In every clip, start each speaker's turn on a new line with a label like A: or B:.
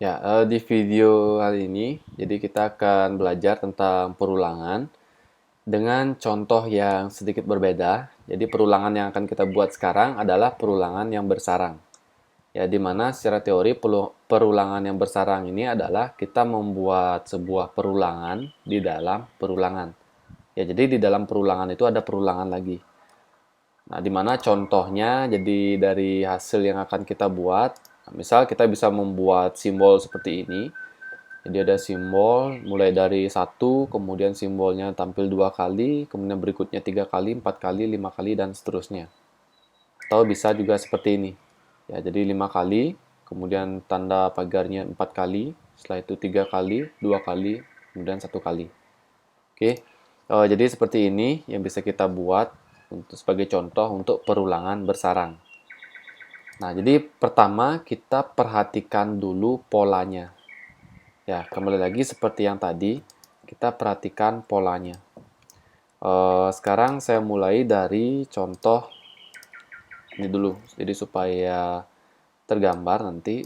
A: Ya, di video kali ini, jadi kita akan belajar tentang perulangan dengan contoh yang sedikit berbeda. Jadi perulangan yang akan kita buat sekarang adalah perulangan yang bersarang. Ya, di mana secara teori perulangan yang bersarang ini adalah kita membuat sebuah perulangan di dalam perulangan. Ya, jadi di dalam perulangan itu ada perulangan lagi. Nah, di mana contohnya jadi dari hasil yang akan kita buat, misal kita bisa membuat simbol seperti ini. Jadi ada simbol mulai dari satu, kemudian simbolnya tampil 2 kali, kemudian berikutnya 3 kali, 4 kali, 5 kali, dan seterusnya. Atau bisa juga seperti ini. Ya, jadi 5 kali, kemudian tanda pagarnya 4 kali, setelah itu 3 kali, 2 kali, kemudian 1 kali. Oke, jadi seperti ini yang bisa kita buat untuk sebagai contoh untuk perulangan bersarang. Nah, jadi pertama kita perhatikan dulu polanya. Ya, kembali lagi seperti yang tadi, kita perhatikan polanya. Sekarang saya mulai dari contoh ini dulu, jadi supaya tergambar nanti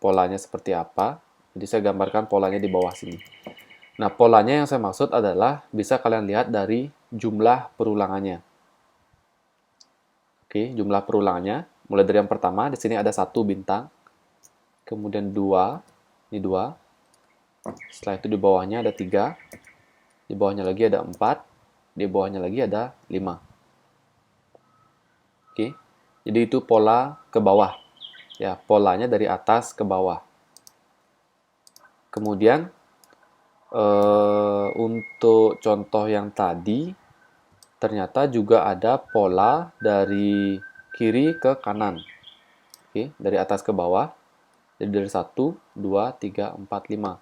A: polanya seperti apa. Jadi saya gambarkan polanya di bawah sini. Nah, polanya yang saya maksud adalah bisa kalian lihat dari jumlah perulangannya. Oke, jumlah perulangannya. Mulai dari yang pertama, di sini ada 1 bintang. Kemudian 2, ini 2. Setelah itu di bawahnya ada 3. Di bawahnya lagi ada 4. Di bawahnya lagi ada 5. Oke, jadi itu pola ke bawah. Ya, polanya dari atas ke bawah. Kemudian, untuk contoh yang tadi, ternyata juga ada pola dari kiri ke kanan. Oke, dari atas ke bawah. Jadi dari 1, 2, 3, 4, 5.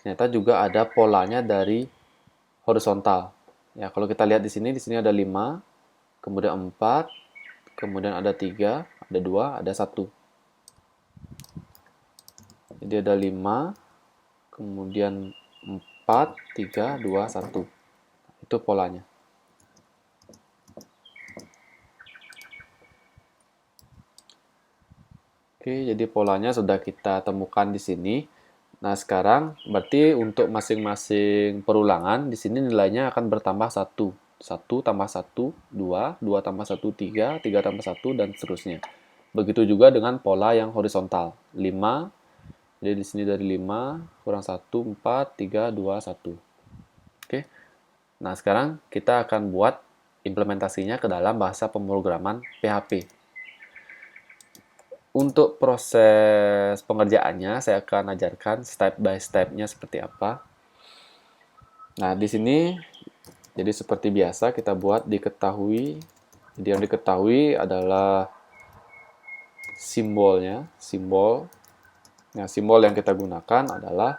A: Ternyata juga ada polanya dari horizontal. Ya, kalau kita lihat di sini ada 5, kemudian 4, kemudian ada 3, ada 2, ada 1. Jadi ada 5, kemudian 4, 3, 2, 1. Itu polanya. Oke, jadi polanya sudah kita temukan di sini. Nah, sekarang berarti untuk masing-masing perulangan, di sini nilainya akan bertambah 1. 1 tambah 1, 2, 2 tambah 1, 3, 3 tambah 1, dan seterusnya. Begitu juga dengan pola yang horizontal. 5, jadi di sini dari 5, kurang 1, 4, 3, 2, 1. Oke, nah sekarang kita akan buat implementasinya ke dalam bahasa pemrograman PHP. Untuk proses pengerjaannya, saya akan ajarkan step by step-nya seperti apa. Nah, di sini, jadi seperti biasa kita buat diketahui. Jadi yang diketahui adalah simbolnya, simbol. Nah, simbol yang kita gunakan adalah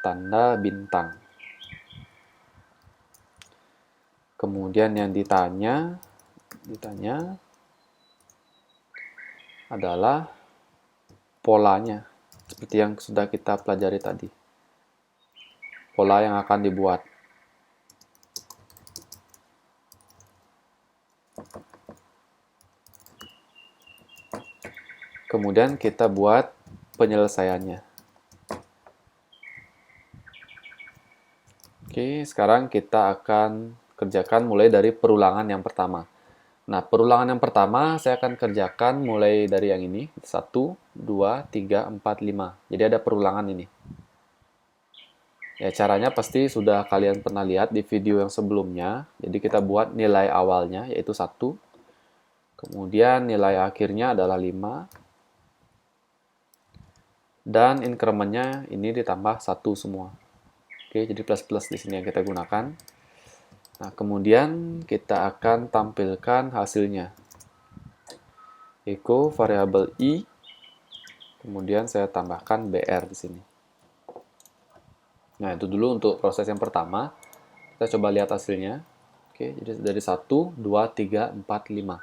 A: tanda bintang. Kemudian yang ditanya adalah polanya, seperti yang sudah kita pelajari tadi. Pola yang akan dibuat. Kemudian kita buat penyelesaiannya. Oke, sekarang kita akan kerjakan mulai dari perulangan yang pertama. Nah, perulangan yang pertama saya akan kerjakan mulai dari yang ini. 1, 2, 3, 4, 5. Jadi ada perulangan ini. Ya, caranya pasti sudah kalian pernah lihat di video yang sebelumnya. Jadi kita buat nilai awalnya, yaitu 1. Kemudian nilai akhirnya adalah 5. Dan increment-nya ini ditambah 1 semua. Oke, jadi plus-plus di sini yang kita gunakan. Nah, kemudian kita akan tampilkan hasilnya. Echo variabel i, kemudian saya tambahkan br di sini. Nah, itu dulu untuk proses yang pertama. Kita coba lihat hasilnya. Oke, jadi dari 1, 2, 3, 4, 5.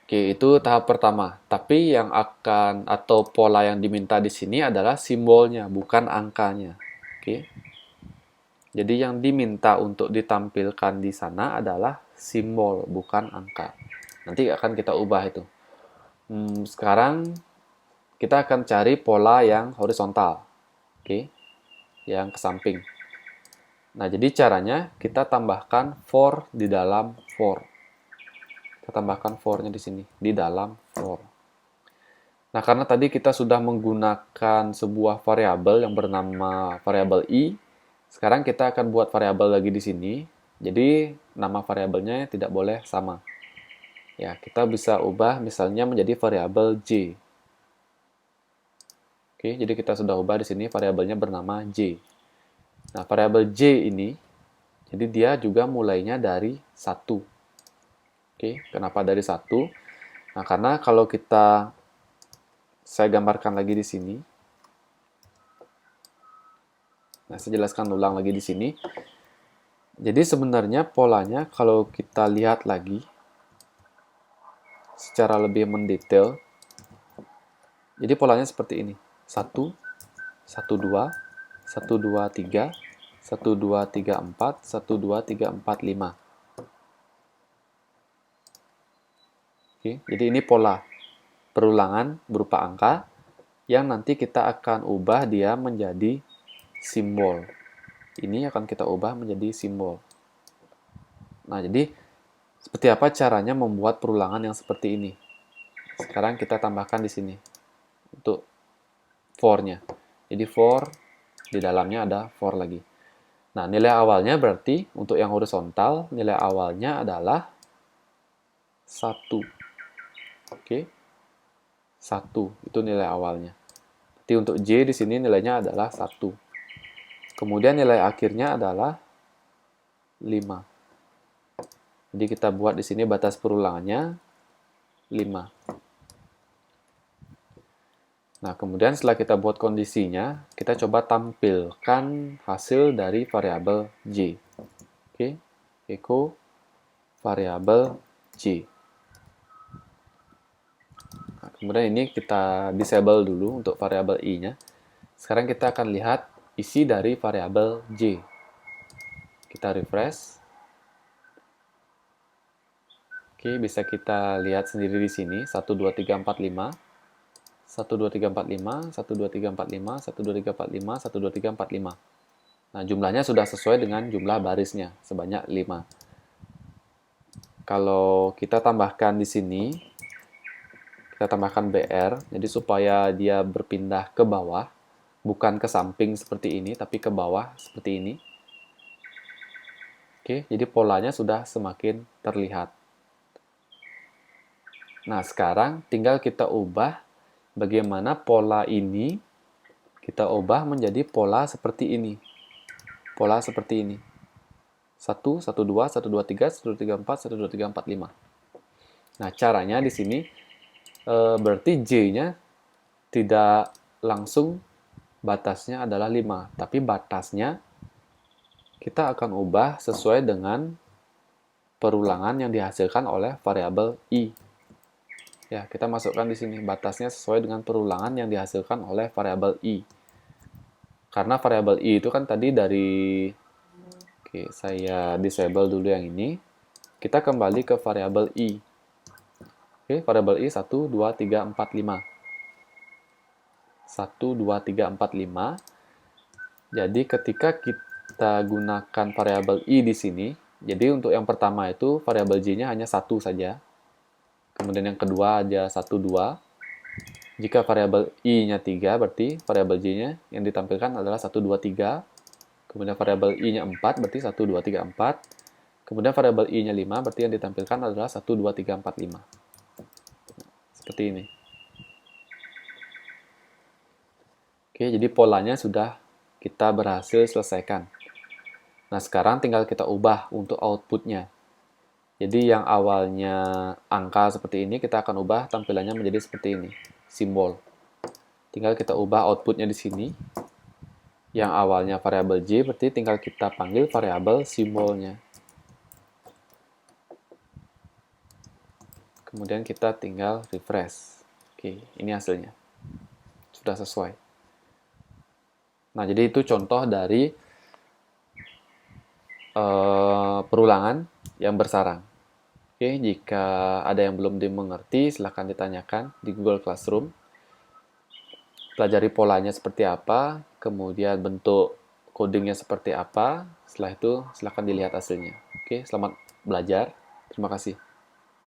A: Oke, itu tahap pertama. Tapi yang akan atau pola yang diminta di sini adalah simbolnya, bukan angkanya. Oke. Jadi yang diminta untuk ditampilkan di sana adalah simbol, bukan angka. Nanti akan kita ubah itu. Sekarang kita akan cari pola yang horizontal, oke, yang ke samping. Nah, jadi caranya kita tambahkan for di dalam for. Kita tambahkan for-nya di sini, di dalam for. Nah, karena tadi kita sudah menggunakan sebuah variabel yang bernama variabel i, sekarang kita akan buat variabel lagi di sini. Jadi, nama variabelnya tidak boleh sama. Ya, kita bisa ubah misalnya menjadi variabel j. Oke, jadi kita sudah ubah di sini variabelnya bernama j. Nah, variabel j ini, jadi dia juga mulainya dari 1. Oke, kenapa dari 1? Nah, karena kalau saya gambarkan lagi di sini. Nah, saya jelaskan ulang lagi di sini. Jadi sebenarnya polanya kalau kita lihat lagi secara lebih mendetail, jadi polanya seperti ini. 1, 1, 2, 1, 2, 3, 1, 2, 3, 4, 1, 2, 3, 4, 5. Oke, jadi ini pola perulangan berupa angka yang nanti kita akan ubah dia menjadi simbol. Ini akan kita ubah menjadi simbol. Nah, jadi seperti apa caranya membuat perulangan yang seperti ini? Sekarang kita tambahkan di sini untuk for-nya. Jadi for di dalamnya ada for lagi. Nah, nilai awalnya berarti untuk yang horizontal nilai awalnya adalah 1. Oke. 1 itu nilai awalnya. Jadi untuk J di sini nilainya adalah 1. Kemudian nilai akhirnya adalah 5. Jadi kita buat di sini batas perulangannya 5. Nah, kemudian setelah kita buat kondisinya, kita coba tampilkan hasil dari variabel J. Oke, echo variabel J. Nah, kemudian ini kita disable dulu untuk variabel i-nya. Sekarang kita akan lihat isi dari variabel J. Kita refresh. Oke, bisa kita lihat sendiri di sini, 1, 2, 3, 4, 5. 1, 2, 3, 4, 5, 1, 2, 3, 4, 5, 1, 2, 3, 4, 5, 1, 2, 3, 4, 5. Nah, jumlahnya sudah sesuai dengan jumlah barisnya, sebanyak 5. Kalau kita tambahkan di sini, kita tambahkan BR, jadi supaya dia berpindah ke bawah, bukan ke samping seperti ini, tapi ke bawah seperti ini. Oke, jadi polanya sudah semakin terlihat. Nah, sekarang tinggal kita ubah bagaimana pola ini kita ubah menjadi pola seperti ini. Pola seperti ini. 1, 1, 2, 1, 2, 3, 1, 2, 3, 4, 1, 2, 3, 4, 5. Nah, caranya di sini berarti J-nya tidak langsung batasnya adalah 5, tapi batasnya kita akan ubah sesuai dengan perulangan yang dihasilkan oleh variabel i. Ya, kita masukkan di sini batasnya sesuai dengan perulangan yang dihasilkan oleh variabel i. Karena variabel i itu kan tadi dari, oke, saya disable dulu yang ini. Kita kembali ke variabel i. Oke, variabel i 1, 2, 3, 4, 5. 1, 2, 3, 4, 5. Jadi ketika kita gunakan variabel i di sini, jadi untuk yang pertama itu variabel j-nya hanya 1 saja. Kemudian yang kedua ada 1, 2. Jika variabel i-nya 3, berarti variabel j-nya yang ditampilkan adalah 1, 2, 3. Kemudian variabel i-nya 4, berarti 1, 2, 3, 4. Kemudian variabel i-nya 5, berarti yang ditampilkan adalah 1, 2, 3, 4, 5. Seperti ini. Oke, jadi polanya sudah kita berhasil selesaikan. Nah, sekarang tinggal kita ubah untuk outputnya. Jadi yang awalnya angka seperti ini, kita akan ubah tampilannya menjadi seperti ini, simbol. Tinggal kita ubah outputnya di sini. Yang awalnya variabel j, berarti tinggal kita panggil variabel simbolnya. Kemudian kita tinggal refresh. Oke, ini hasilnya. Sudah sesuai. Nah, jadi itu contoh dari perulangan yang bersarang. Oke, jika ada yang belum dimengerti, silahkan ditanyakan di Google Classroom. Pelajari polanya seperti apa, kemudian bentuk codingnya seperti apa. Setelah itu, silahkan dilihat hasilnya. Oke, selamat belajar. Terima kasih.